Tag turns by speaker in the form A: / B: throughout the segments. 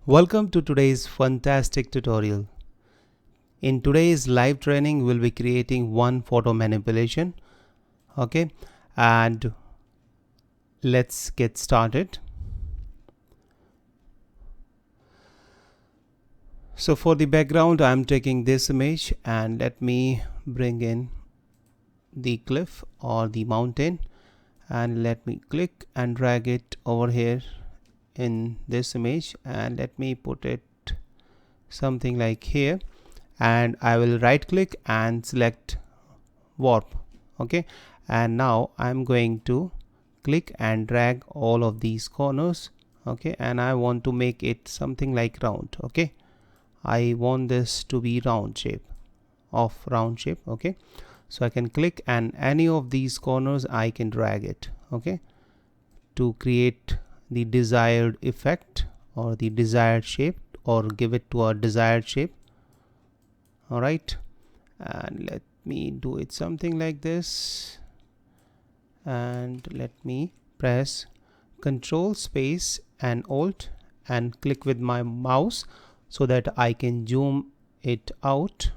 A: Welcome to today's fantastic tutorial. In today's live training, we'll be creating one photo manipulation. Okay, and let's get started. So for the background, I'm taking this image and let me bring in the cliff or the mountain, and let me click and drag it over here in this image, and let me put it something like here, and I will right click and select warp. Okay, and now I'm going to click and drag all of these corners. Okay, and I want to make it something like round. Okay, I want this to be round shape. Okay, so I can click and any of these corners I can drag it. Okay, to create the desired effect or the desired shape, or give it to a desired shape. All right, and let me do it something like this, and let me press Control space and Alt and click with my mouse so that I can zoom it out,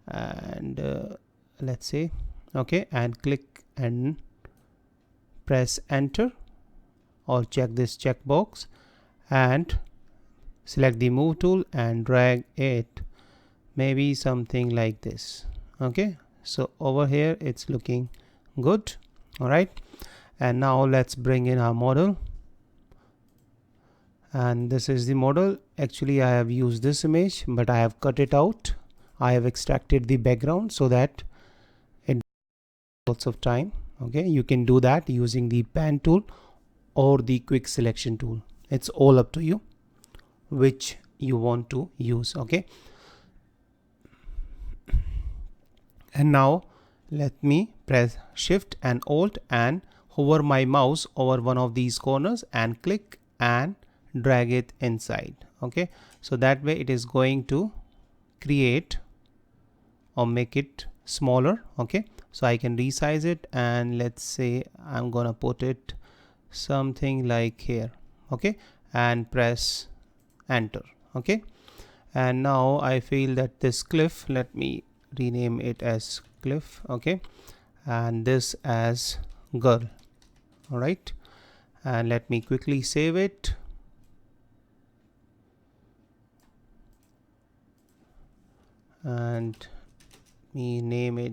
A: and let's say okay, and click and press enter or check this checkbox and select the move tool and drag it maybe something like this. Okay, so over here it's looking good. All right, and now let's bring in our model, and this is the model. Actually I have used this image, but I have cut it out. I have extracted the background so that it lots of time. Okay, you can do that using the pen tool or the quick selection tool. It's all up to you which you want to use. Okay, and now let me press shift and alt and hover my mouse over one of these corners and click and drag it inside. Okay, so that way it is going to create or make it smaller. Okay, so I can resize it, and let's say I'm gonna put it something like here. Okay, and press enter. Okay, and now I feel that this cliff, let me rename it as cliff. Okay, and this as girl. All right, and let me quickly save it, and me name it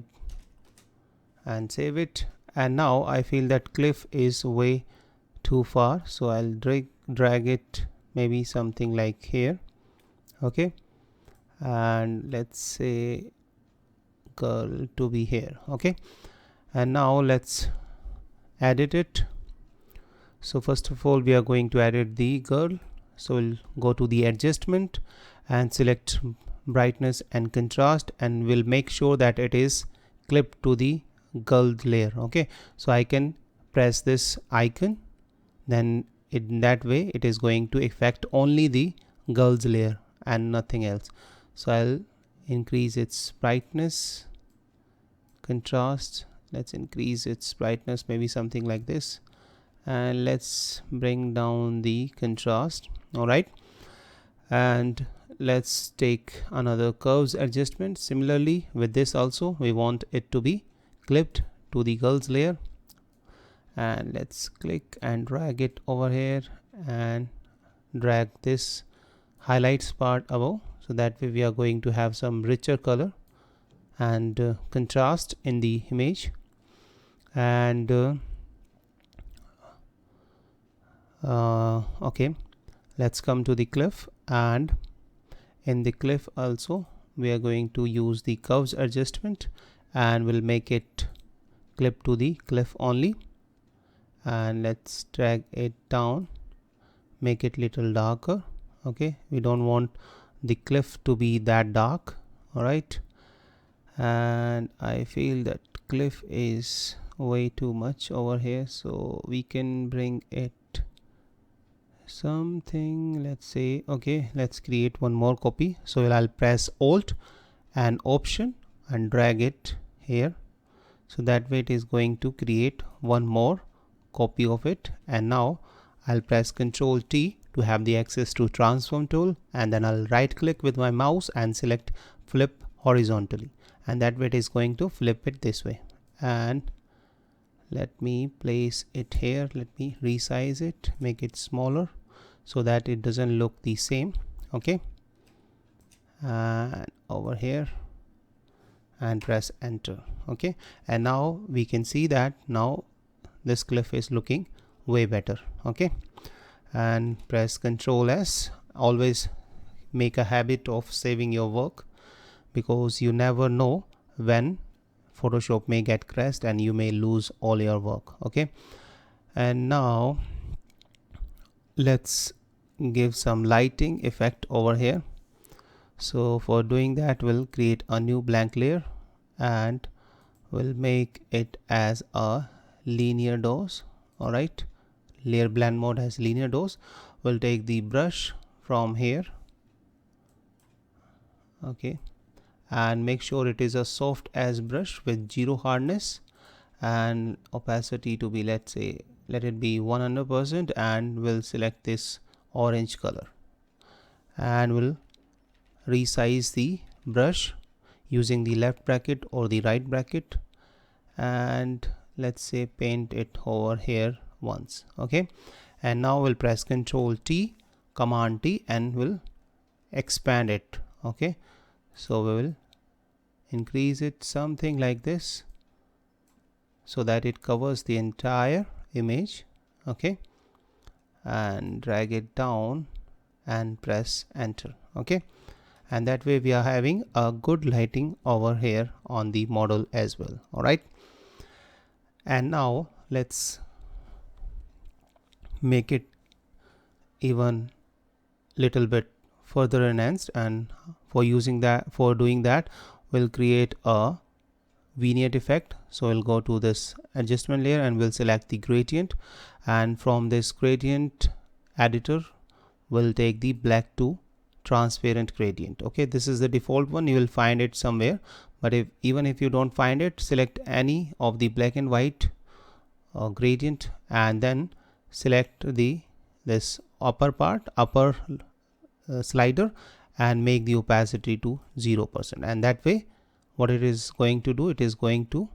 A: and save it. And now I feel that cliff is way too far, so I'll drag it maybe something like here. Okay, and let's say girl to be here. Okay, and now let's edit it. So first of all we are going to edit the girl, so we'll go to the adjustment and select brightness and contrast, and we'll make sure that it is clipped to the girl layer. Okay, so I can press this icon, then in that way it is going to affect only the girl's layer and nothing else. So I'll increase its brightness, contrast, let's increase its brightness maybe something like this, and let's bring down the contrast. All right, and let's take another curves adjustment. Similarly with this also we want it to be clipped to the girl's layer, and let's click and drag it over here and drag this highlights part above, so that way we are going to have some richer color and contrast in the image. And okay, let's come to the cliff, and in the cliff also we are going to use the curves adjustment, and we'll make it clip to the cliff only, and let's drag it down, make it little darker. Okay, we don't want the cliff to be that dark. All right, and I feel that cliff is way too much over here, so we can bring it something, let's say okay, let's create one more copy. So I'll press alt and option and drag it here, so that way it is going to create one more copy of it. And now I'll press Ctrl T to have the access to transform tool, and then I'll right click with my mouse and select flip horizontally, and that way it is going to flip it this way. And let me place it here. Let me resize it, make it smaller so that it doesn't look the same. Okay, and over here and press enter. Okay, and now we can see that now this cliff is looking way better. Okay, and press Ctrl S. Always make a habit of saving your work, because you never know when Photoshop may get crashed and you may lose all your work. Okay, and now let's give some lighting effect over here. So for doing that, we'll create a new blank layer and we'll make it as a linear dose. All right, layer blend mode has linear dose. We'll take the brush from here. Okay, and make sure it is a soft edge brush with 0 hardness and opacity to be, let's say, let it be 100%, and we'll select this orange color and we'll resize the brush using the left bracket or the right bracket, and let's say paint it over here once. Okay, and now we'll press Ctrl T, Command T, and we'll expand it. Okay, so we will increase it something like this so that it covers the entire image. Okay, and drag it down and press enter. Okay, and that way we are having a good lighting over here on the model as well. All right, and now let's make it even little bit further enhanced, and for doing that we'll create a vignette effect. So we'll go to this adjustment layer and we'll select the gradient, and from this gradient editor we'll take the black to transparent gradient. Okay, this is the default one, you will find it somewhere, but even if you don't find it, select any of the black and white gradient and then select this upper slider and make the opacity to 0%, and that way what it is going to do, it is going to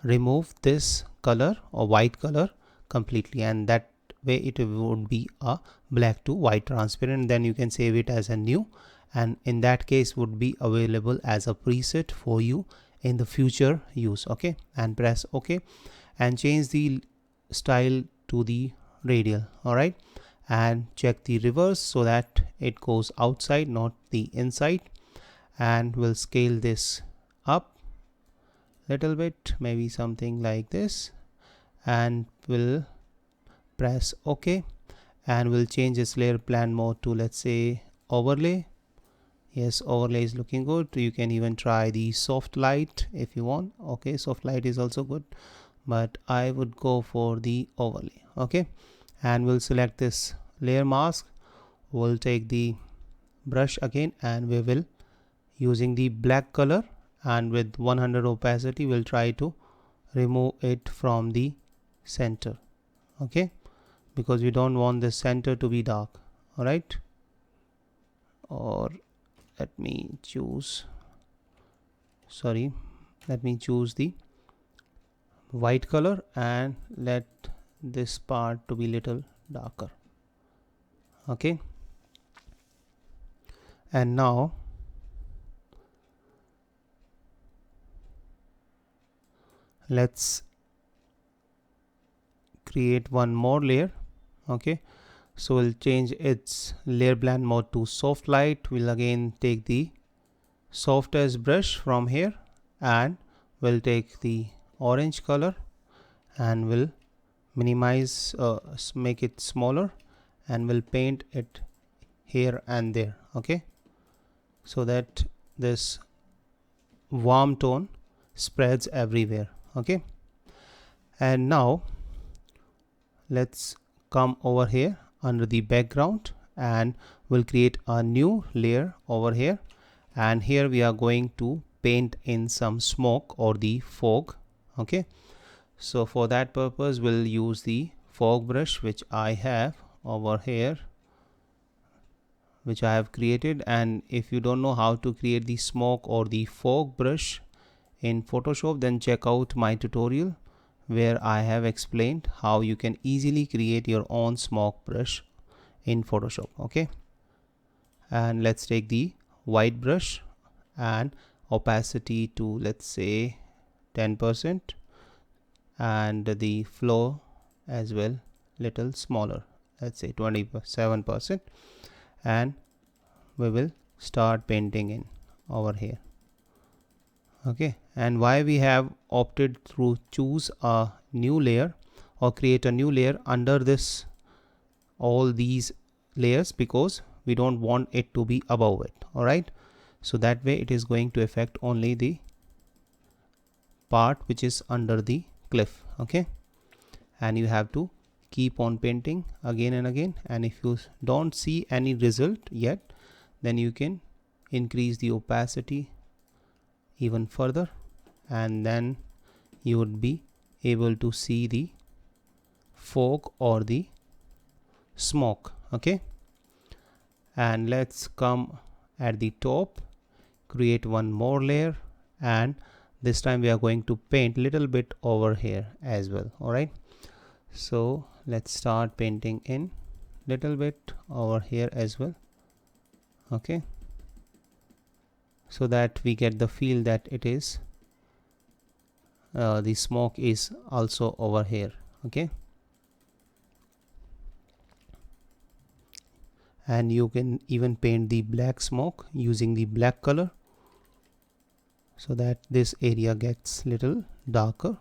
A: remove this color or white color completely, and that way it would be a black to white transparent. Then you can save it as a new, and in that case would be available as a preset for you in the future use. Okay, and press OK and change the style to the radial. All right, and check the reverse so that it goes outside, not the inside, and we'll scale this up little bit, maybe something like this, and we'll press OK, and we'll change this layer blend mode to, let's say, overlay. Yes, overlay is looking good. You can even try the soft light if you want. Okay, soft light is also good, but I would go for the overlay. Okay, and we'll select this layer mask. We'll take the brush again and we will, using the black color and with 100 opacity, we'll try to remove it from the center. Okay, because we don't want the center to be dark. All right, or let me choose the white color and let this part to be little darker. Okay, and now let's create one more layer. Okay, so we'll change its layer blend mode to soft light. We'll again take the soft edge brush from here and we'll take the orange color and we'll minimize, make it smaller, and we'll paint it here and there. Okay, so that this warm tone spreads everywhere. Okay, and now let's come over here under the background and we'll create a new layer over here, and here we are going to paint in some smoke or the fog. Okay, so for that purpose we'll use the fog brush which I have over here which I have created. And if you don't know how to create the smoke or the fog brush in Photoshop, then check out my tutorial where I have explained how you can easily create your own smoke brush in Photoshop. Okay, and let's take the white brush and opacity to, let's say, 10%, and the flow as well little smaller, let's say 27%, and we will start painting in over here. Okay, and why we have opted to choose a new layer or create a new layer under this all these layers, because we don't want it to be above it. All right, so that way it is going to affect only the part which is under the cliff. Okay, and you have to keep on painting again and again, and if you don't see any result yet, then you can increase the opacity even further, and then you would be able to see the fog or the smoke. Okay, and let's come at the top, create one more layer, and this time we are going to paint little bit over here as well. All right, so let's start painting in little bit over here as well. Okay, so that we get the feel that it is the smoke is also over here. Okay, and you can even paint the black smoke using the black color so that this area gets little darker.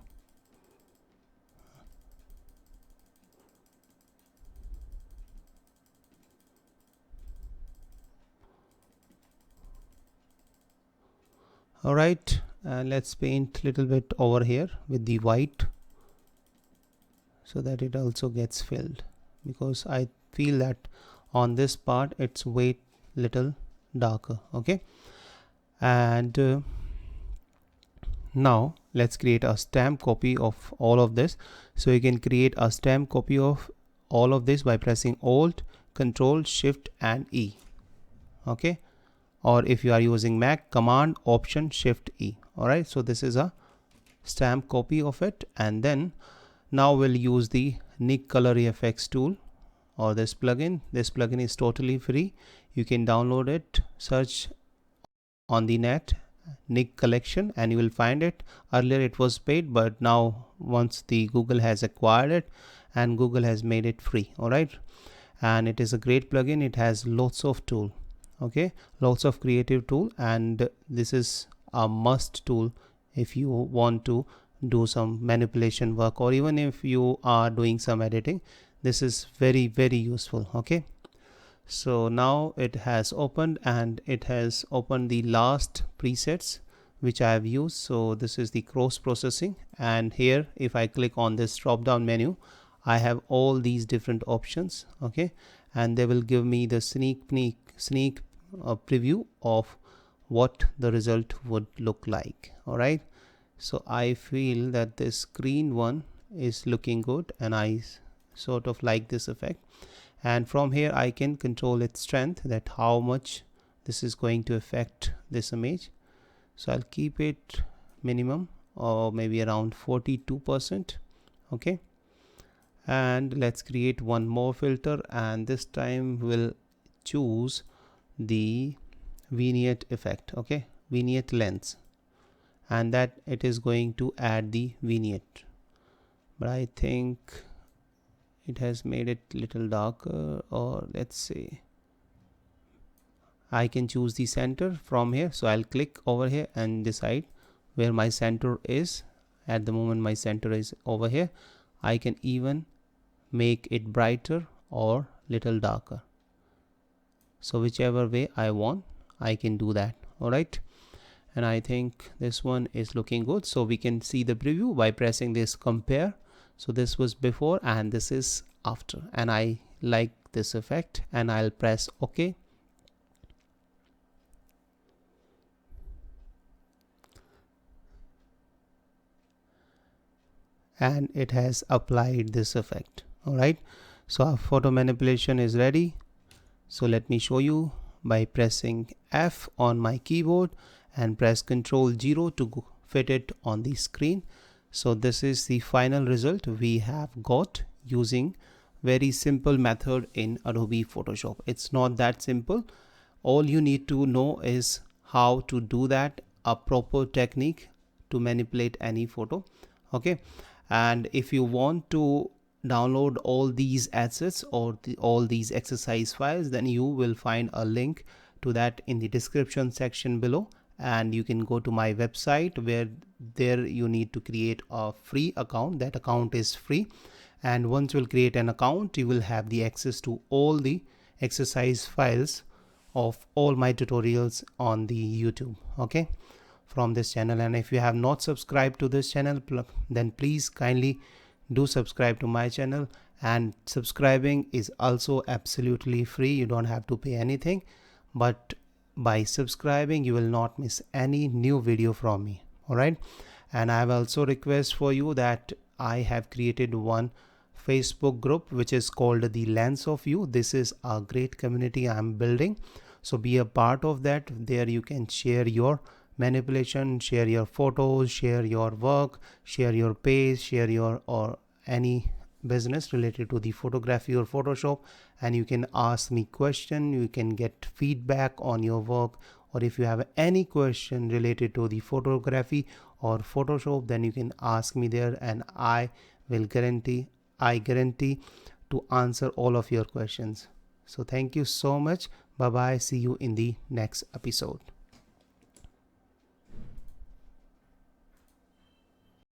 A: All right, and let's paint little bit over here with the white so that it also gets filled, because I feel that on this part it's way little darker. Okay, and now let's create a stamp copy of all of this. So you can create a stamp copy of all of this by pressing Alt, Control, Shift and E. Okay, or if you are using Mac, Command, Option, Shift, E. All right, so this is a stamp copy of it. And then now we'll use the Nik Color FX tool or this plugin. This plugin is totally free. You can download it, search on the net Nik collection, and you will find it. Earlier it was paid, but now once the Google has acquired it, and Google has made it free. All right, and it is a great plugin. It has lots of tool. Okay, lots of creative tool, and this is a must tool if you want to do some manipulation work, or even if you are doing some editing. This is very, very useful. Okay, so now it has opened, and it has opened the last presets which I have used. So this is the cross processing, and here if I click on this drop down menu, I have all these different options. Okay, and they will give me the sneak preview of what the result would look like. All right, so I feel that this green one is looking good, and I sort of like this effect. And from here I can control its strength, that how much this is going to affect this image. So I'll keep it minimum, or maybe around 42%. Okay, and let's create one more filter, and this time we'll choose the vignette effect. Okay, vignette lens, and that it is going to add the vignette, but I think it has made it little darker, or let's say I can choose the center from here. So I'll click over here and decide where my center is. At the moment my center is over here. I can even make it brighter or little darker, so whichever way I want I can do that. All right, and I think this one is looking good. So we can see the preview by pressing this compare. So this was before and this is after, and I like this effect, and I'll press OK. And it has applied this effect. All right, So our photo manipulation is ready. So let me show you by pressing F on my keyboard and press Ctrl 0 to fit it on the screen. So this is the final result we have got using very simple method in Adobe Photoshop. It's not that simple. All you need to know is how to do that, a proper technique to manipulate any photo. Okay, and if you want to download all these assets or all these exercise files, then you will find a link to that in the description section below, and you can go to my website where there you need to create a free account. That account is free, and once you will create an account, you will have the access to all the exercise files of all my tutorials on the YouTube, okay, from this channel. And if you have not subscribed to this channel, then please kindly do subscribe to my channel, and subscribing is also absolutely free. You don't have to pay anything, but by subscribing you will not miss any new video from me. All right, and I have also request for you that I have created one Facebook group which is called the Lens of You. This is a great community I am building, so be a part of that. There you can share your manipulation, share your photos, share your work, share your page, share your or any business related to the photography or Photoshop, and you can ask me question, you can get feedback on your work, or if you have any question related to the photography or Photoshop, then you can ask me there, and I guarantee to answer all of your questions. So thank you so much. Bye bye. See you in the next episode.